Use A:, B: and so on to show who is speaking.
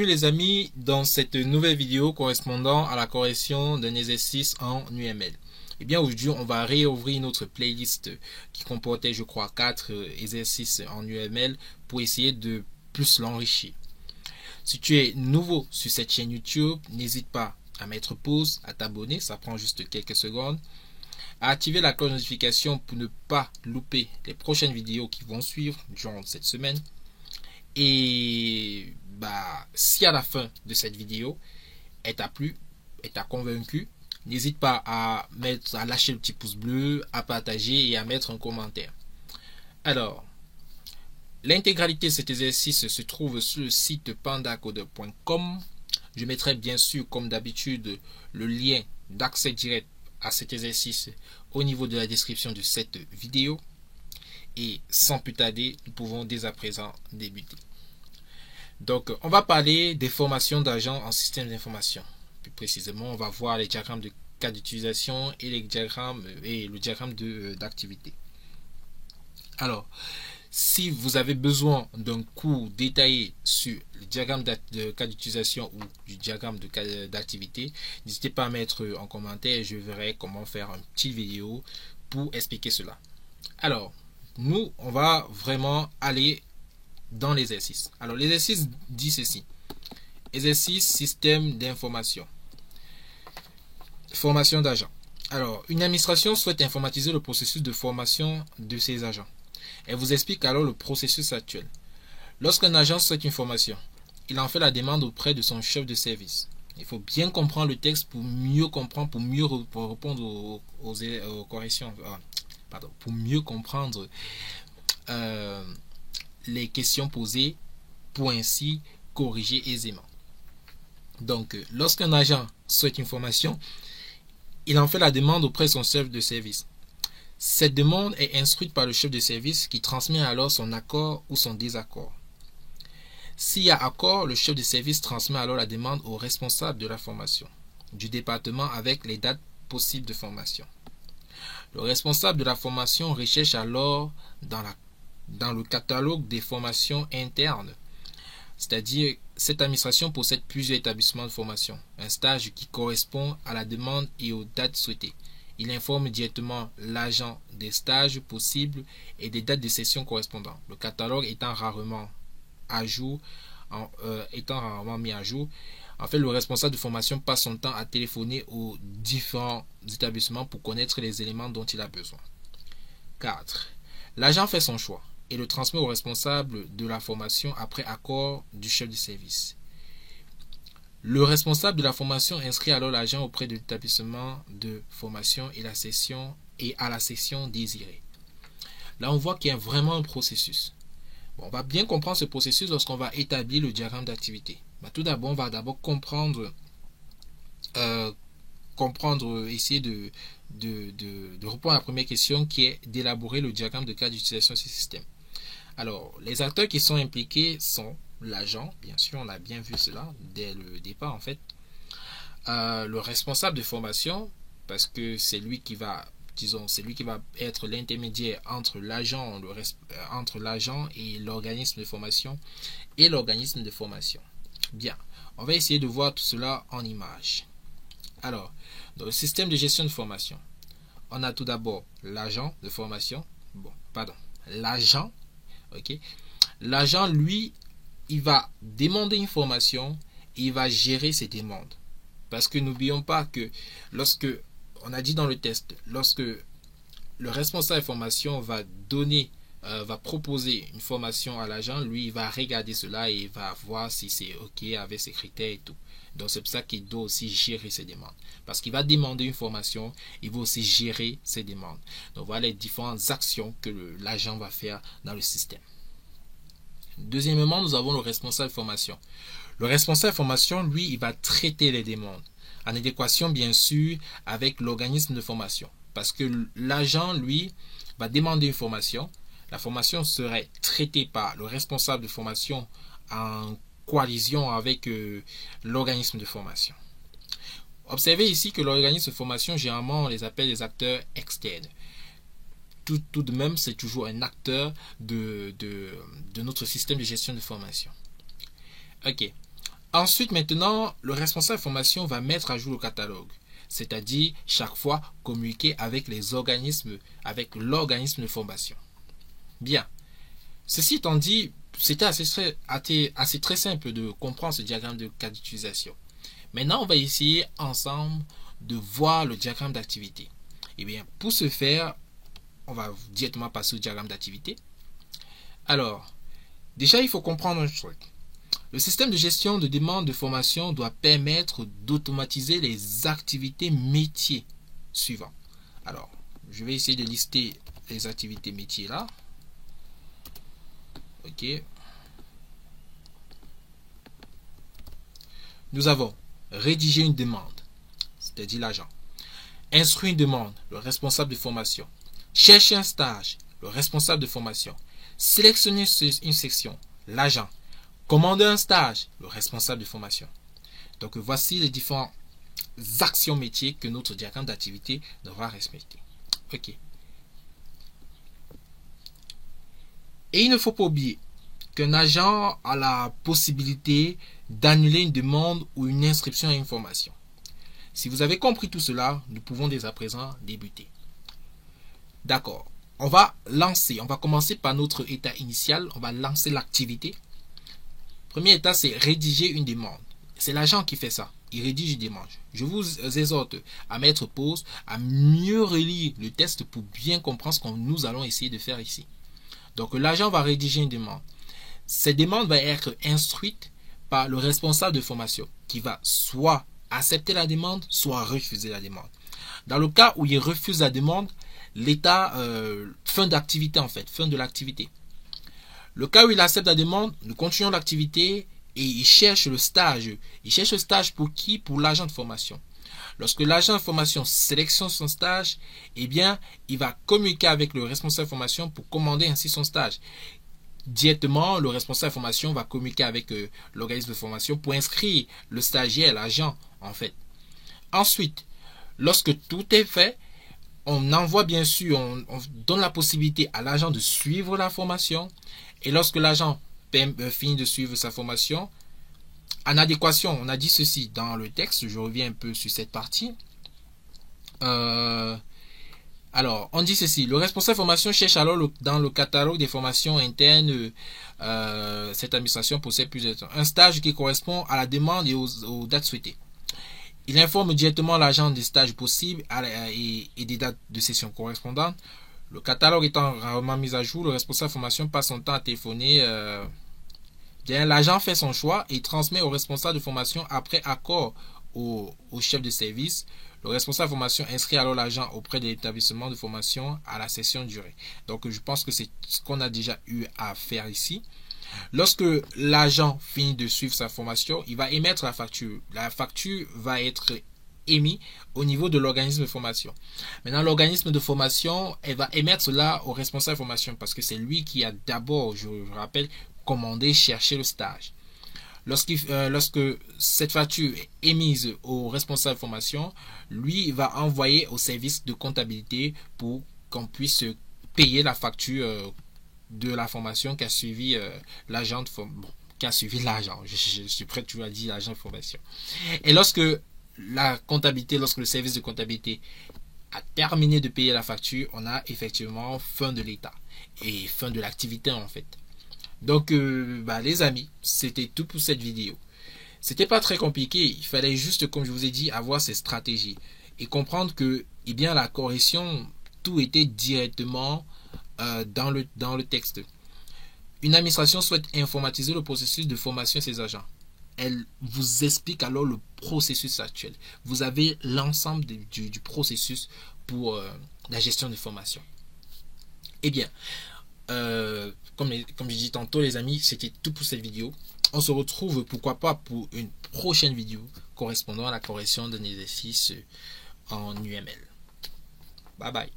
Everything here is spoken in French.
A: Bienvenue les amis dans cette nouvelle vidéo correspondant à la correction d'un exercice en UML. Et bien aujourd'hui on va réouvrir notre playlist qui comportait je crois 4 exercices en UML pour essayer de plus l'enrichir. Si tu es nouveau sur cette chaîne YouTube, n'hésite pas à mettre pause, à t'abonner, ça prend juste quelques secondes, à activer la cloche de notification pour ne pas louper les prochaines vidéos qui vont suivre durant cette semaine. Et si à la fin de cette vidéo, elle t'a plu, elle t'a convaincu, n'hésite pas à lâcher le petit pouce bleu, à partager et à mettre un commentaire. Alors, l'intégralité de cet exercice se trouve sur le site pandacodeur.com. Je mettrai bien sûr, comme d'habitude, le lien d'accès direct à cet exercice au niveau de la description de cette vidéo. Et sans plus tarder, nous pouvons dès à présent débuter. Donc, on va parler des formations d'agents en système d'information. Plus précisément, on va voir les diagrammes de cas d'utilisation et le diagramme d'activité. Alors, si vous avez besoin d'un cours détaillé sur le diagramme de cas d'utilisation ou du diagramme de cas d'activité, n'hésitez pas à mettre en commentaire et je verrai comment faire une petite vidéo pour expliquer cela. Alors, nous, on va vraiment aller dans l'exercice. Alors, l'exercice dit ceci. Exercice système d'information. Formation d'agents. Alors, une administration souhaite informatiser le processus de formation de ses agents. Elle vous explique alors le processus actuel. Lorsqu'un agent souhaite une formation, il en fait la demande auprès de son chef de service. Il faut bien comprendre le texte pour mieux comprendre, pour mieux répondre aux corrections. Pour mieux comprendre les questions posées pour ainsi corriger aisément. Donc, lorsqu'un agent souhaite une formation, il en fait la demande auprès de son chef de service. Cette demande est instruite par le chef de service qui transmet alors son accord ou son désaccord. S'il y a accord, le chef de service transmet alors la demande au responsable de la formation du département avec les dates possibles de formation. Le responsable de la formation recherche alors dans le catalogue des formations internes, c'est-à-dire cette administration possède plusieurs établissements de formation, un stage qui correspond à la demande et aux dates souhaitées. Il informe directement l'agent des stages possibles et des dates de session correspondantes. Le catalogue étant rarement mis à jour, en fait, le responsable de formation passe son temps à téléphoner aux différents établissements pour connaître les éléments dont il a besoin. 4. L'agent fait son choix et le transmet au responsable de la formation après accord du chef de service. Le responsable de la formation inscrit alors l'agent auprès de l'établissement de formation et à la session désirée. Là, on voit qu'il y a vraiment un processus. Bon, on va bien comprendre ce processus lorsqu'on va établir le diagramme d'activité. Tout d'abord, on va d'abord essayer de répondre à la première question qui est d'élaborer le diagramme de cas d'utilisation de ce système. Alors, les acteurs qui sont impliqués sont l'agent, bien sûr, on a bien vu cela dès le départ en fait. Le responsable de formation, parce que c'est lui qui va être l'intermédiaire entre l'agent et l'organisme de formation Bien, on va essayer de voir tout cela en image. Alors, dans le système de gestion de formation, on a tout d'abord l'agent de formation. L'agent. Ok. L'agent, lui, il va demander une formation et il va gérer ses demandes. Parce que n'oublions pas que on a dit dans le test, lorsque le responsable de formation va proposer une formation à l'agent, lui, il va regarder cela et il va voir si c'est OK avec ses critères et tout. Donc, c'est pour ça qu'il doit aussi gérer ses demandes. Parce qu'il va demander une formation, il va aussi gérer ses demandes. Donc, voilà les différentes actions que l'agent va faire dans le système. Deuxièmement, nous avons le responsable de formation. Le responsable de formation, lui, il va traiter les demandes en adéquation, bien sûr, avec l'organisme de formation. Parce que l'agent, lui, va demander une formation. La formation serait traitée par le responsable de formation en coalition avec l'organisme de formation. Observez ici que l'organisme de formation, généralement, on les appelle les acteurs externes. Tout de même, c'est toujours un acteur de notre système de gestion de formation. Ok. Ensuite, maintenant, le responsable de formation va mettre à jour le catalogue. C'est-à-dire, chaque fois, communiquer avec les organismes, avec l'organisme de formation. Bien. Ceci étant dit, c'était assez très simple de comprendre ce diagramme de cas d'utilisation. Maintenant, on va essayer ensemble de voir le diagramme d'activité. Et bien, pour ce faire, on va directement passer au diagramme d'activité. Alors, déjà, il faut comprendre un truc. Le système de gestion de demande de formation doit permettre d'automatiser les activités métiers suivantes. Alors, je vais essayer de lister les activités métiers là. Ok. Nous avons rédiger une demande, c'est-à-dire l'agent. Instruire une demande, le responsable de formation. Chercher un stage, le responsable de formation. Sélectionner une section, l'agent. Commander un stage, le responsable de formation. Donc voici les différentes actions métiers que notre diagramme d'activité devra respecter. Ok. Et il ne faut pas oublier qu'un agent a la possibilité d'annuler une demande ou une inscription à une formation. Si vous avez compris tout cela, nous pouvons dès à présent débuter. D'accord. On va commencer par notre état initial. On va lancer l'activité. Premier état, c'est rédiger une demande. C'est l'agent qui fait ça. Il rédige une demande. Je vous exhorte à mettre pause, à mieux relire le texte pour bien comprendre ce que nous allons essayer de faire ici. Donc l'agent va rédiger une demande. Cette demande va être instruite par le responsable de formation qui va soit accepter la demande, soit refuser la demande. Dans le cas où il refuse la demande, l'état fin d'activité en fait, fin de l'activité. Le cas où il accepte la demande, nous continuons l'activité et il cherche le stage. Il cherche le stage pour qui? Pour l'agent de formation. Lorsque l'agent de formation sélectionne son stage, eh bien, il va communiquer avec le responsable de formation pour commander ainsi son stage. Directement, le responsable de formation va communiquer avec l'organisme de formation pour inscrire le stagiaire, l'agent, en fait. Ensuite, lorsque tout est fait, on envoie bien sûr, on donne la possibilité à l'agent de suivre la formation. Et lorsque l'agent finit de suivre sa formation, en adéquation, on a dit ceci dans le texte, je reviens un peu sur cette partie. Alors, on dit ceci, le responsable de formation cherche alors dans le catalogue des formations internes, cette administration possède un stage qui correspond à la demande et aux dates souhaitées. Il informe directement l'agent des stages possibles et des dates de session correspondantes. Le catalogue étant rarement mis à jour, le responsable de formation passe son temps à téléphoner. L'agent fait son choix et transmet au responsable de formation après accord au chef de service. Le responsable de formation inscrit alors l'agent auprès de l'établissement de formation à la session durée. Donc je pense que c'est ce qu'on a déjà eu à faire ici. Lorsque l'agent finit de suivre sa formation, il va émettre la facture. La facture va être émise au niveau de l'organisme de formation. Maintenant, l'organisme de formation, elle va émettre cela au responsable de formation parce que c'est lui qui a d'abord, je rappelle, commandé, cherché le stage. Lorsque cette facture est émise au responsable de formation, lui va envoyer au service de comptabilité pour qu'on puisse payer la facture de la formation qu'a suivi l'agent de formation. Bon, qu'a suivi l'agent. Je suis prêt toujours à dire l'agent de formation. Et lorsque la comptabilité, lorsque le service de comptabilité a terminé de payer la facture, on a effectivement fin de l'état et fin de l'activité en fait. Donc, les amis, c'était tout pour cette vidéo. C'était pas très compliqué. Il fallait juste, comme je vous ai dit, avoir ces stratégies et comprendre que, eh bien, la correction, tout était directement dans le texte. Une administration souhaite informatiser le processus de formation de ses agents. Elle vous explique alors le processus actuel. Vous avez l'ensemble du processus pour la gestion de formation. Eh bien, comme je dis tantôt les amis, c'était tout pour cette vidéo. On se retrouve pourquoi pas pour une prochaine vidéo correspondant à la correction d'un exercice en UML. Bye bye.